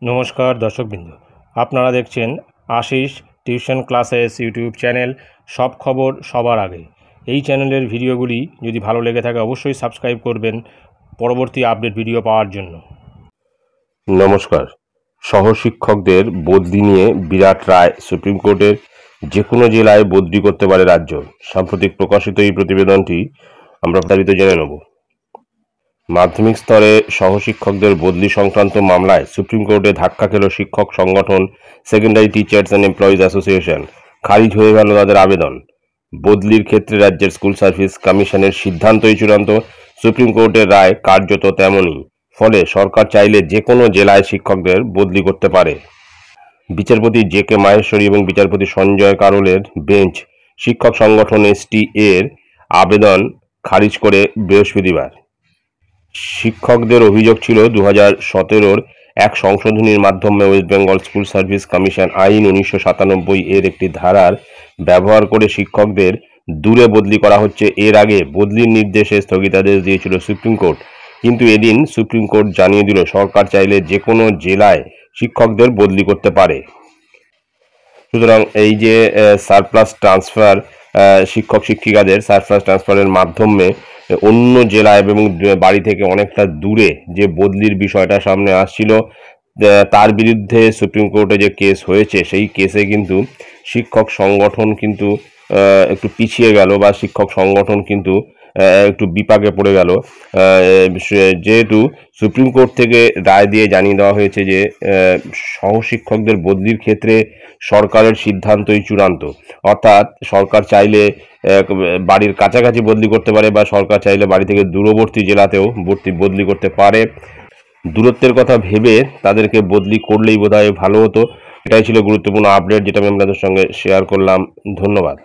নমস্কার দর্শকবৃন্দ, আপনারা দেখছেন Ashis tuition classes YouTube channel. সব খবর সবার আগে। এই চ্যানেলের ভিডিওগুলি যদি ভালো লেগে থাকে অবশ্যই সাবস্ক্রাইব করবেন পরবর্তী আপডেট ভিডিও পাওয়ার জন্য। নমস্কার। সহশিক্ষকদের বদলি নিয়ে বিরাট রায় সুপ্রিম কোর্টের, যে কোনো জেলায় বদলি করতে পারে রাজ্য। সাম্প্রতিক প্রকাশিত এই প্রতিবেদনটি আমরা বিস্তারিত জেনে নেব। মাধ্যমিক স্তরে সহশিক্ষকদের বদলি সংক্রান্ত মামলায় সুপ্রিম কোর্টে ধাক্কা খেল শিক্ষক সংগঠন secondary teachers and employees association. খারিজ হয়ে গেল তাদের আবেদন। বদলির ক্ষেত্রে রাজ্যের স্কুল সার্ভিস কমিশনের সিদ্ধান্তই চূড়ান্ত। সুপ্রিম কোর্টের রায় কার্যত তেমনই। ফলে সরকার চাইলে যে কোনো জেলায় শিক্ষকদের বদলি করতে পারে। বিচারপতি জে কে মাহেশ্বরী এবং বিচারপতি সঞ্জয় কারোলের বেঞ্চ শিক্ষক সংগঠন এসটি এর আবেদন খারিজ করে বৃহস্পতিবার। শিক্ষকদের অভিযোগ ছিল 2017 এক সংশোধনীর মাধ্যমে West Bengal school service commission আইন 1997 এর একটি ধারার ব্যবহার করে শিক্ষকদের দূরে বদলি করা হচ্ছে। এর আগে বদলির নির্দেশে স্থগিতাদেশ দিয়েছিল সুপ্রিম কোর্ট, কিন্তু এদিন সুপ্রিম কোর্ট জানিয়ে দিল সরকার চাইলে যে কোনো জেলায় শিক্ষকদের বদলি করতে পারে। সুতরাং এই যে সারপ্লাস ট্রান্সফার, শিক্ষক শিক্ষিকাদের সারপ্লাস ট্রান্সফারের মাধ্যমে অন্য জেলায় এবং বাড়ি থেকে অনেকটা দূরে যে বদলির বিষয়টা সামনে আসছিল, তার বিরুদ্ধে সুপ্রিম কোর্টে যে কেস হয়েছে সেই কেসে কিন্তু শিক্ষক সংগঠন কিন্তু একটু পিছিয়ে গেল, বা শিক্ষক সংগঠন কিন্তু একটু বিপাকে পড়ে গেল। যেহেতু সুপ্রিম কোর্ট থেকে রায় দিয়ে জানিয়ে দেওয়া হয়েছে যে সহশিক্ষকদের বদলির ক্ষেত্রে সরকারের সিদ্ধান্তই চূড়ান্ত, অর্থাৎ সরকার চাইলে বাড়ির কাছাকাছি বদলি করতে পারে, বা সরকার চাইলে বাড়ি থেকে দূরবর্তী জেলাতেও বদলি করতে পারে। দূরত্বের কথা ভেবে তাদেরকে বদলি করলেই বোধহয় ভালো হতো। এটাই ছিল গুরুত্বপূর্ণ আপডেট, যেটা আমি আপনাদের সঙ্গে শেয়ার করলাম। ধন্যবাদ।